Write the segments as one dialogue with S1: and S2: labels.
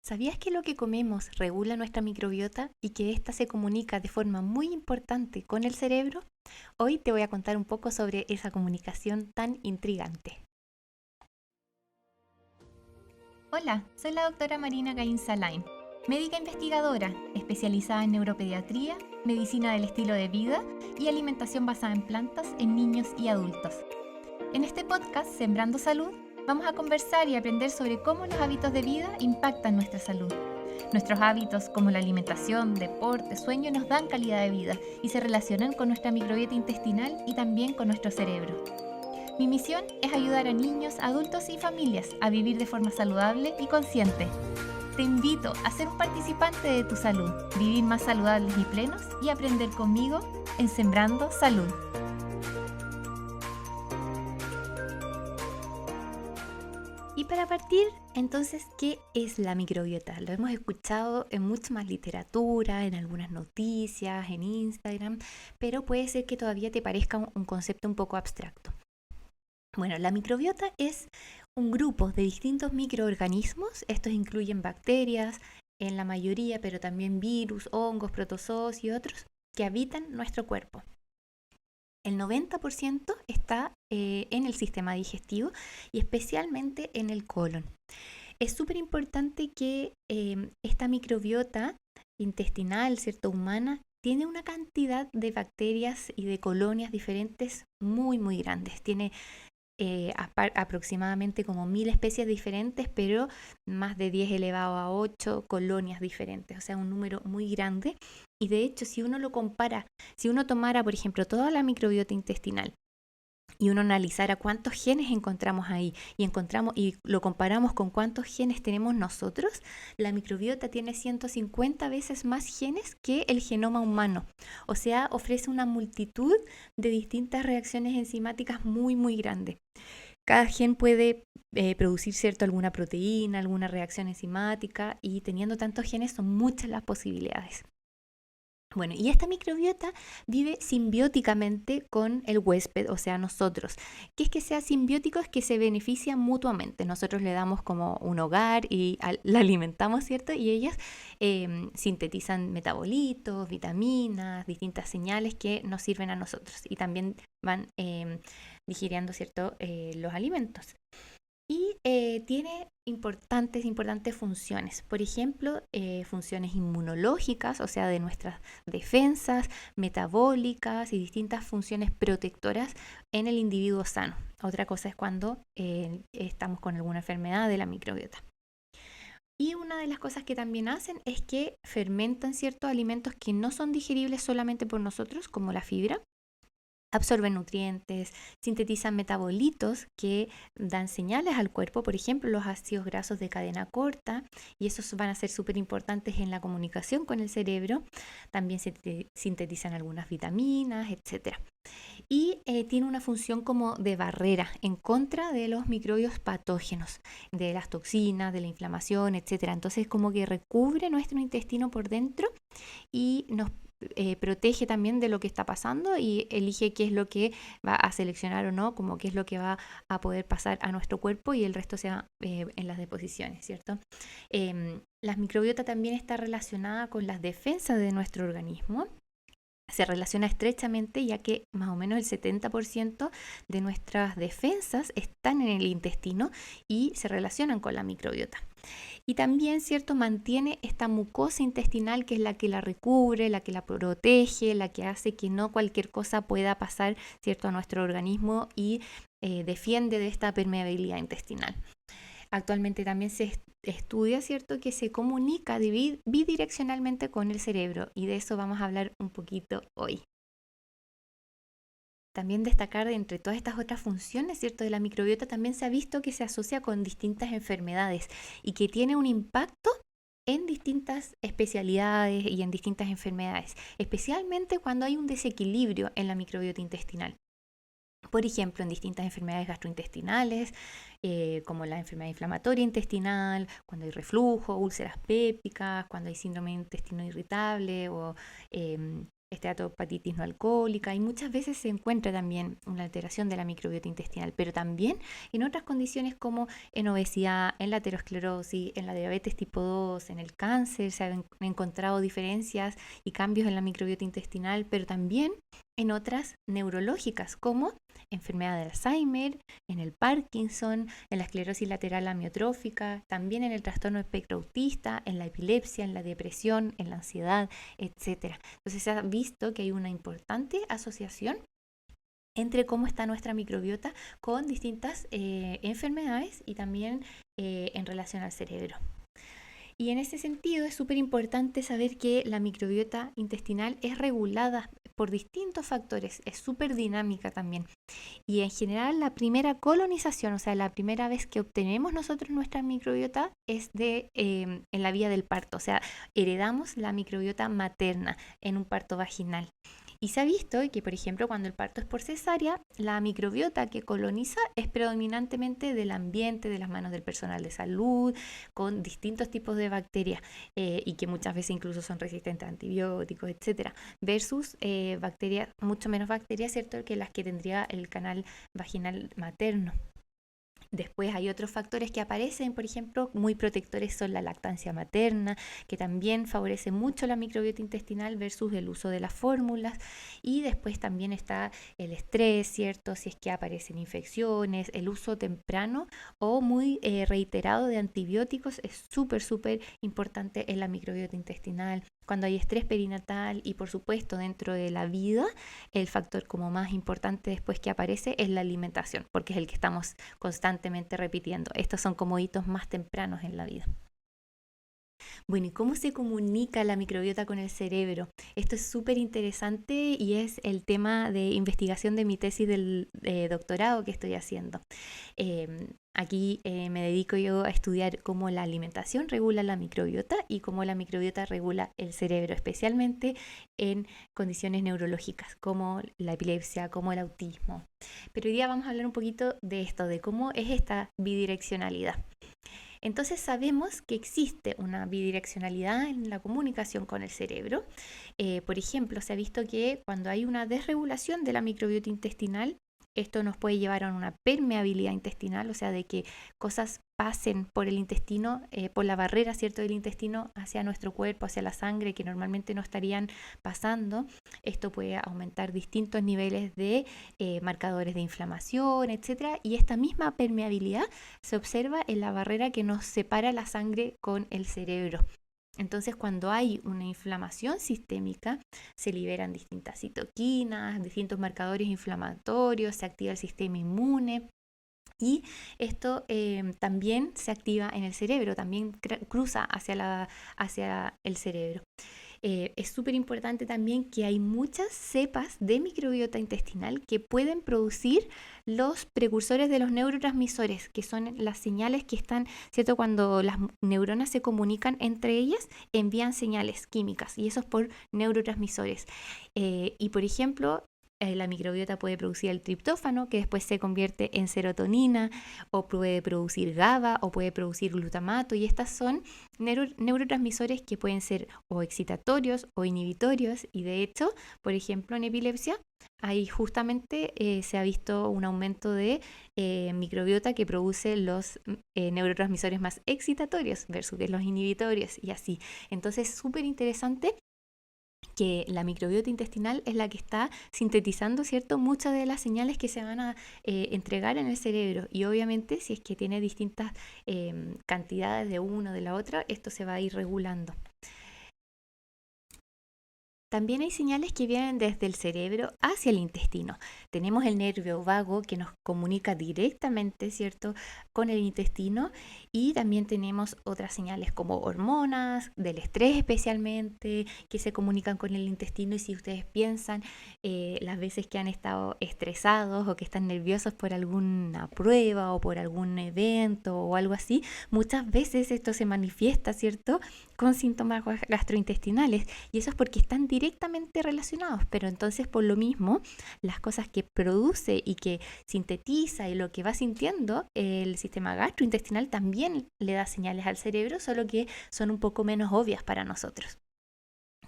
S1: ¿Sabías que lo que comemos regula nuestra microbiota y que ésta se comunica de forma muy importante con el cerebro? Hoy te voy a contar un poco sobre esa comunicación tan intrigante. Hola, soy la doctora Marina Gainza Lain, médica investigadora especializada en neuropediatría, medicina del estilo de vida y alimentación basada en plantas en niños y adultos. En este podcast, Sembrando Salud, vamos a conversar y aprender sobre cómo los hábitos de vida impactan nuestra salud. Nuestros hábitos como la alimentación, deporte, sueño nos dan calidad de vida y se relacionan con nuestra microbiota intestinal y también con nuestro cerebro. Mi misión es ayudar a niños, adultos y familias a vivir de forma saludable y consciente. Te invito a ser un participante de tu salud, vivir más saludables y plenos y aprender conmigo en Sembrando Salud. Y para partir, entonces, ¿qué es la microbiota? Lo hemos escuchado en mucha más literatura, en algunas noticias, en Instagram, pero puede ser que todavía te parezca un concepto un poco abstracto. Bueno, la microbiota es un grupo de distintos microorganismos. Estos incluyen bacterias, en la mayoría, pero también virus, hongos, protozoos y otros que habitan nuestro cuerpo. El 90% está en el sistema digestivo y especialmente en el colon. Es súper importante que esta microbiota intestinal, ¿cierto? Humana, tiene una cantidad de bacterias y de colonias diferentes muy, muy grandes. Tiene aproximadamente como 1000 especies diferentes, pero más de 10 elevado a 8 colonias diferentes, o sea, un número muy grande. Y de hecho, si uno lo compara, si uno tomara, por ejemplo, toda la microbiota intestinal y uno analizara cuántos genes encontramos ahí y lo comparamos con cuántos genes tenemos nosotros, la microbiota tiene 150 veces más genes que el genoma humano. O sea, ofrece una multitud de distintas reacciones enzimáticas muy, muy grande. Cada gen puede producir alguna proteína, alguna reacción enzimática, y teniendo tantos genes son muchas las posibilidades. Bueno, y esta microbiota vive simbióticamente con el huésped, o sea, nosotros. ¿Qué es que sea simbiótico? Es que se benefician mutuamente. Nosotros le damos como un hogar y la alimentamos, ¿cierto? Y ellas sintetizan metabolitos, vitaminas, distintas señales que nos sirven a nosotros. Y también van digiriendo, ¿cierto? Los alimentos. Y tiene importantes funciones. Por ejemplo, funciones inmunológicas, o sea, de nuestras defensas, metabólicas y distintas funciones protectoras en el individuo sano. Otra cosa es cuando estamos con alguna enfermedad de la microbiota. Y una de las cosas que también hacen es que fermentan ciertos alimentos que no son digeribles solamente por nosotros, como la fibra. Absorben nutrientes, sintetizan metabolitos que dan señales al cuerpo, por ejemplo, los ácidos grasos de cadena corta, y esos van a ser súper importantes en la comunicación con el cerebro. También sintetizan algunas vitaminas, etc. Y tiene una función como de barrera en contra de los microbios patógenos, de las toxinas, de la inflamación, etc. Entonces, como que recubre nuestro intestino por dentro y nos protege también de lo que está pasando y elige qué es lo que va a seleccionar o no, como qué es lo que va a poder pasar a nuestro cuerpo, y el resto sea en las deposiciones, ¿cierto? La microbiota también está relacionada con las defensas de nuestro organismo. Se relaciona estrechamente, ya que más o menos el 70% de nuestras defensas están en el intestino y se relacionan con la microbiota. Y también, ¿cierto?, mantiene esta mucosa intestinal, que es la que la recubre, la que la protege, la que hace que no cualquier cosa pueda pasar, ¿cierto?, a nuestro organismo, y defiende de esta permeabilidad intestinal. Actualmente también se estudia, ¿cierto?, que se comunica bidireccionalmente con el cerebro, y de eso vamos a hablar un poquito hoy. También destacar, entre todas estas otras funciones, ¿cierto?, de la microbiota, también se ha visto que se asocia con distintas enfermedades y que tiene un impacto en distintas especialidades y en distintas enfermedades, especialmente cuando hay un desequilibrio en la microbiota intestinal. Por ejemplo, en distintas enfermedades gastrointestinales, como la enfermedad inflamatoria intestinal, cuando hay reflujo, úlceras pépticas, cuando hay síndrome de intestino irritable o esteatopatitis no alcohólica, y muchas veces se encuentra también una alteración de la microbiota intestinal, pero también en otras condiciones como en obesidad, en la aterosclerosis, en la diabetes tipo 2, en el cáncer, se han encontrado diferencias y cambios en la microbiota intestinal, pero también en otras neurológicas como enfermedad de Alzheimer, en el Parkinson, en la esclerosis lateral amiotrófica, también en el trastorno espectro autista, en la epilepsia, en la depresión, en la ansiedad, etcétera. Entonces se ha visto que hay una importante asociación entre cómo está nuestra microbiota con distintas enfermedades y también en relación al cerebro. Y en ese sentido es súper importante saber que la microbiota intestinal es regulada por distintos factores, es súper dinámica también. Y en general la primera colonización, o sea, la primera vez que obtenemos nosotros nuestra microbiota es en la vía del parto, o sea, heredamos la microbiota materna en un parto vaginal. Y se ha visto que, por ejemplo, cuando el parto es por cesárea, la microbiota que coloniza es predominantemente del ambiente, de las manos del personal de salud, con distintos tipos de bacterias y que muchas veces incluso son resistentes a antibióticos, etcétera, versus bacterias, mucho menos bacterias, ¿cierto?, que las que tendría el canal vaginal materno. Después hay otros factores que aparecen, por ejemplo, muy protectores son la lactancia materna, que también favorece mucho la microbiota intestinal versus el uso de las fórmulas. Y después también está el estrés, ¿cierto? Si es que aparecen infecciones, el uso temprano o muy reiterado de antibióticos es súper importante en la microbiota intestinal. Cuando hay estrés perinatal y por supuesto dentro de la vida, el factor como más importante después que aparece es la alimentación, porque es el que estamos constantemente repitiendo. Estos son como hitos más tempranos en la vida. Bueno, ¿y cómo se comunica la microbiota con el cerebro? Esto es súper interesante y es el tema de investigación de mi tesis del doctorado que estoy haciendo. Aquí me dedico yo a estudiar cómo la alimentación regula la microbiota y cómo la microbiota regula el cerebro, especialmente en condiciones neurológicas como la epilepsia, como el autismo. Pero hoy día vamos a hablar un poquito de esto, de cómo es esta bidireccionalidad. Entonces sabemos que existe una bidireccionalidad en la comunicación con el cerebro. Por ejemplo, se ha visto que cuando hay una desregulación de la microbiota intestinal, esto nos puede llevar a una permeabilidad intestinal, o sea, de que cosas pasen por el intestino, por la barrera, ¿cierto?, del intestino hacia nuestro cuerpo, hacia la sangre, que normalmente no estarían pasando. Esto puede aumentar distintos niveles de marcadores de inflamación, etcétera. Y esta misma permeabilidad se observa en la barrera que nos separa la sangre con el cerebro. Entonces, cuando hay una inflamación sistémica, se liberan distintas citoquinas, distintos marcadores inflamatorios, se activa el sistema inmune. Y esto también se activa en el cerebro, también cruza hacia el cerebro. Es súper importante también que hay muchas cepas de microbiota intestinal que pueden producir los precursores de los neurotransmisores, que son las señales que están, ¿cierto? Cuando las neuronas se comunican entre ellas, envían señales químicas y eso es por neurotransmisores. Y por ejemplo, la microbiota puede producir el triptófano, que después se convierte en serotonina, o puede producir GABA, o puede producir glutamato, y estas son neurotransmisores que pueden ser o excitatorios o inhibitorios, y de hecho, por ejemplo, en epilepsia, ahí justamente se ha visto un aumento de microbiota que produce los neurotransmisores más excitatorios versus los inhibitorios, y así. Entonces, es súper interesante que la microbiota intestinal es la que está sintetizando, ¿cierto?, muchas de las señales que se van a entregar en el cerebro. Y obviamente, si es que tiene distintas cantidades de una o de la otra, esto se va a ir regulando. También hay señales que vienen desde el cerebro hacia el intestino. Tenemos el nervio vago que nos comunica directamente, ¿cierto?, con el intestino, y también tenemos otras señales como hormonas, del estrés especialmente, que se comunican con el intestino. Y si ustedes piensan las veces que han estado estresados o que están nerviosos por alguna prueba o por algún evento o algo así, muchas veces esto se manifiesta, ¿cierto?, con síntomas gastrointestinales, y eso es porque están directamente relacionados. Pero entonces, por lo mismo, las cosas que produce y que sintetiza y lo que va sintiendo el sistema gastrointestinal también le da señales al cerebro, solo que son un poco menos obvias para nosotros.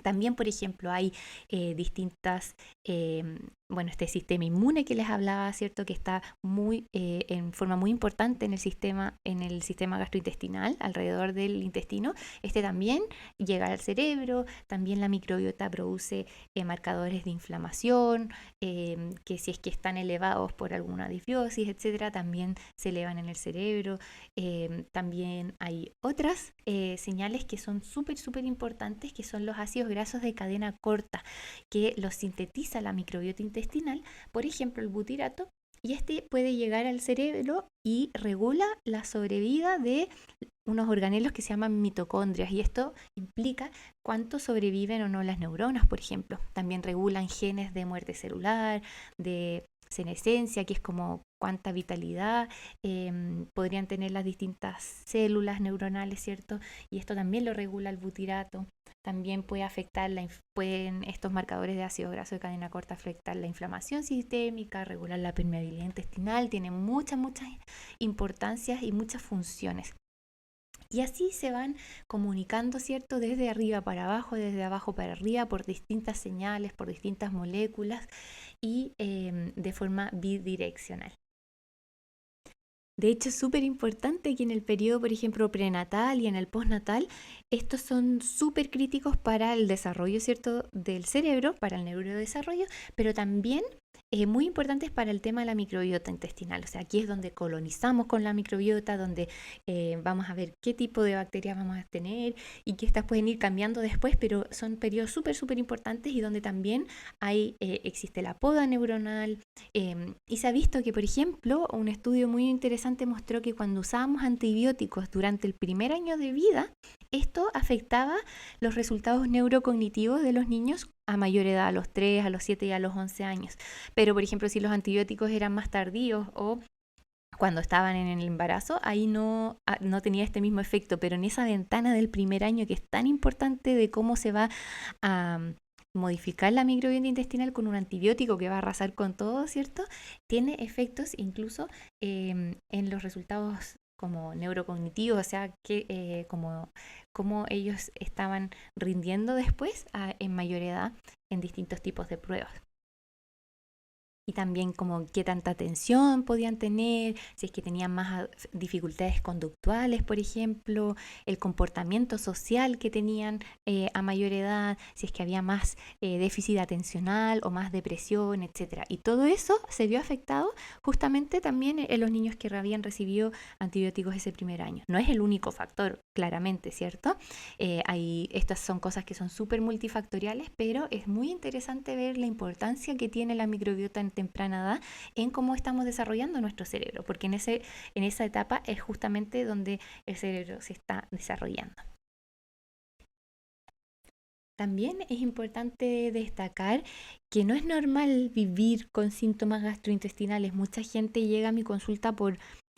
S1: También, por ejemplo, hay distintas, este sistema inmune que les hablaba, ¿cierto? Que está en forma muy importante en el sistema gastrointestinal, alrededor del intestino. Este también llega al cerebro, también la microbiota produce marcadores de inflamación, que si es que están elevados por alguna disbiosis, etcétera, también se elevan en el cerebro. También hay otras señales que son súper, súper importantes, que son los ácidos grasos de cadena corta, que los sintetiza la microbiota intestinal, por ejemplo el butirato, y este puede llegar al cerebro y regula la sobrevida de unos organelos que se llaman mitocondrias, y esto implica cuánto sobreviven o no las neuronas, por ejemplo. También regulan genes de muerte celular, de senescencia, que es como cuánta vitalidad podrían tener las distintas células neuronales, ¿cierto? Y esto también lo regula el butirato. También pueden estos marcadores de ácido graso de cadena corta afectar la inflamación sistémica, regular la permeabilidad intestinal, tienen muchas importancias y muchas funciones. Y así se van comunicando, ¿cierto? Desde arriba para abajo, desde abajo para arriba, por distintas señales, por distintas moléculas y de forma bidireccional. De hecho, es súper importante que en el periodo, por ejemplo, prenatal y en el postnatal, estos son súper críticos para el desarrollo, ¿cierto?, del cerebro, para el neurodesarrollo, pero también muy importantes para el tema de la microbiota intestinal. O sea, aquí es donde colonizamos con la microbiota, donde vamos a ver qué tipo de bacterias vamos a tener y que estas pueden ir cambiando después, pero son periodos súper, súper importantes y donde también existe la poda neuronal. Y se ha visto que, por ejemplo, un estudio muy interesante mostró que cuando usábamos antibióticos durante el primer año de vida, esto afectaba los resultados neurocognitivos de los niños a mayor edad, a los 3, a los 7 y a los 11 años. Pero, por ejemplo, si los antibióticos eran más tardíos o cuando estaban en el embarazo, ahí no tenía este mismo efecto, pero en esa ventana del primer año, que es tan importante de cómo se va a modificar la microbiota intestinal con un antibiótico que va a arrasar con todo, ¿cierto? Tiene efectos incluso en los resultados como neurocognitivos, o sea, como ellos estaban rindiendo después en mayor edad en distintos tipos de pruebas. Y también como qué tanta atención podían tener, si es que tenían más dificultades conductuales, por ejemplo, el comportamiento social que tenían a mayor edad, si es que había más déficit atencional o más depresión, etcétera. Y todo eso se vio afectado justamente también en los niños que habían recibido antibióticos ese primer año. No es el único factor, claramente, ¿cierto? Estas son cosas que son súper multifactoriales, pero es muy interesante ver la importancia que tiene la microbiota en temprana edad en cómo estamos desarrollando nuestro cerebro, porque en esa etapa es justamente donde el cerebro se está desarrollando. También es importante destacar que no es normal vivir con síntomas gastrointestinales. Mucha gente llega a mi consulta por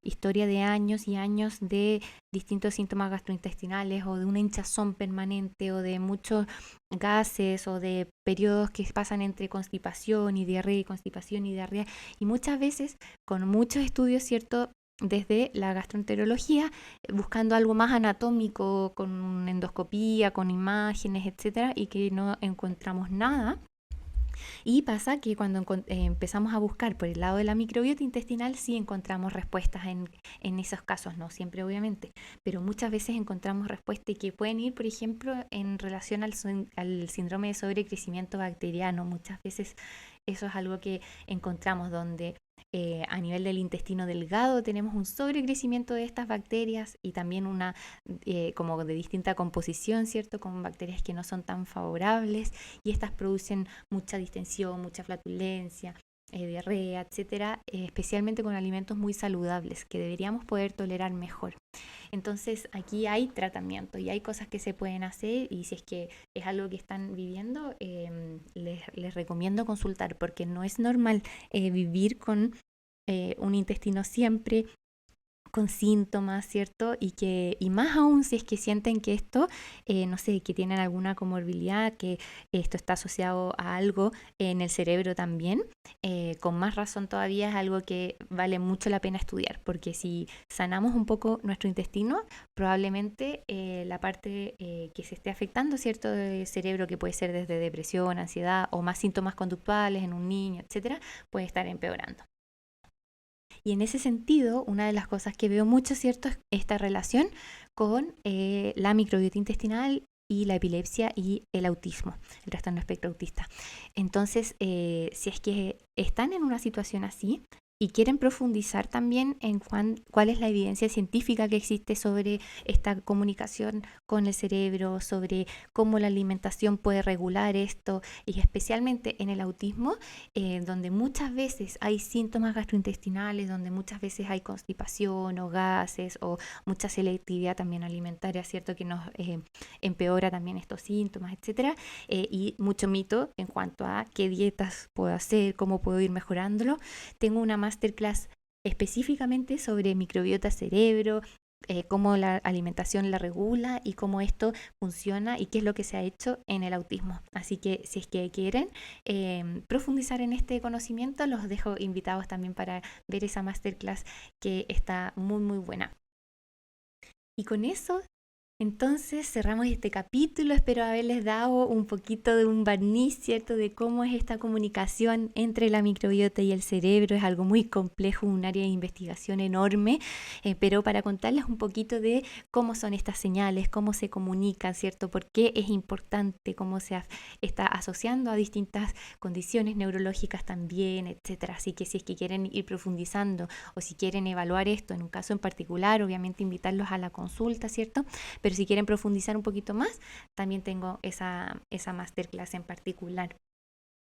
S1: historia de años y años de distintos síntomas gastrointestinales o de una hinchazón permanente o de muchos gases o de periodos que pasan entre constipación y diarrea y constipación y diarrea, y muchas veces con muchos estudios, ¿cierto?, desde la gastroenterología, buscando algo más anatómico, con endoscopía, con imágenes, etcétera, y que no encontramos nada. Y pasa que cuando empezamos a buscar por el lado de la microbiota intestinal, sí encontramos respuestas en esos casos, no siempre obviamente, pero muchas veces encontramos respuestas que pueden ir, por ejemplo, en relación al síndrome de sobrecrecimiento bacteriano. Muchas veces eso es algo que encontramos donde a nivel del intestino delgado tenemos un sobrecrecimiento de estas bacterias y también una como de distinta composición, ¿cierto? Con bacterias que no son tan favorables, y estas producen mucha distensión, mucha flatulencia, diarrea, etcétera, especialmente con alimentos muy saludables que deberíamos poder tolerar mejor. Entonces aquí hay tratamiento y hay cosas que se pueden hacer, y si es que es algo que están viviendo, les recomiendo consultar, porque no es normal vivir con un intestino siempre con síntomas, ¿cierto? Y más aún si es que sienten que esto, no sé, que tienen alguna comorbilidad, que esto está asociado a algo en el cerebro también, con más razón todavía es algo que vale mucho la pena estudiar, porque si sanamos un poco nuestro intestino, probablemente la parte que se esté afectando, ¿cierto? Del cerebro, que puede ser desde depresión, ansiedad o más síntomas conductuales en un niño, etcétera, puede estar empeorando. Y en ese sentido, una de las cosas que veo mucho, ¿cierto?, es esta relación con la microbiota intestinal y la epilepsia y el autismo, el trastorno espectro autista. Entonces, si es que están en una situación así y quieren profundizar también en cuál es la evidencia científica que existe sobre esta comunicación con el cerebro, sobre cómo la alimentación puede regular esto, y especialmente en el autismo, donde muchas veces hay síntomas gastrointestinales, donde muchas veces hay constipación o gases o mucha selectividad también alimentaria, ¿cierto?, que nos empeora también estos síntomas, etcétera, y mucho mito en cuanto a qué dietas puedo hacer, cómo puedo ir mejorándolo. Tengo una masterclass específicamente sobre microbiota cerebro, cómo la alimentación la regula y cómo esto funciona y qué es lo que se ha hecho en el autismo. Así que si es que quieren profundizar en este conocimiento, los dejo invitados también para ver esa masterclass que está muy muy buena. Y con eso, entonces cerramos este capítulo. Espero haberles dado un poquito de un barniz, ¿cierto?, de cómo es esta comunicación entre la microbiota y el cerebro. Es algo muy complejo, un área de investigación enorme, pero para contarles un poquito de cómo son estas señales, cómo se comunican, ¿cierto?, por qué es importante, cómo se está asociando a distintas condiciones neurológicas también, etcétera. Así que si es que quieren ir profundizando o si quieren evaluar esto en un caso en particular, obviamente invitarlos a la consulta, ¿cierto? Pero si quieren profundizar un poquito más, también tengo esa masterclass en particular.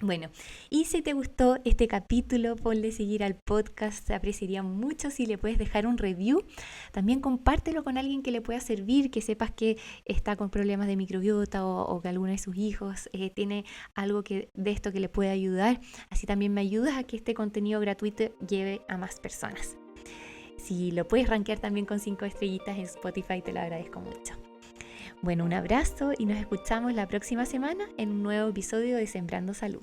S1: Bueno, y si te gustó este capítulo, ponle seguir al podcast. Se apreciaría mucho si le puedes dejar un review. También compártelo con alguien que le pueda servir, que sepas que está con problemas de microbiota o que alguno de sus hijos tiene algo de esto que le puede ayudar. Así también me ayudas a que este contenido gratuito llegue a más personas. Si lo puedes rankear también con 5 estrellitas en Spotify, te lo agradezco mucho. Bueno, un abrazo y nos escuchamos la próxima semana en un nuevo episodio de Sembrando Salud.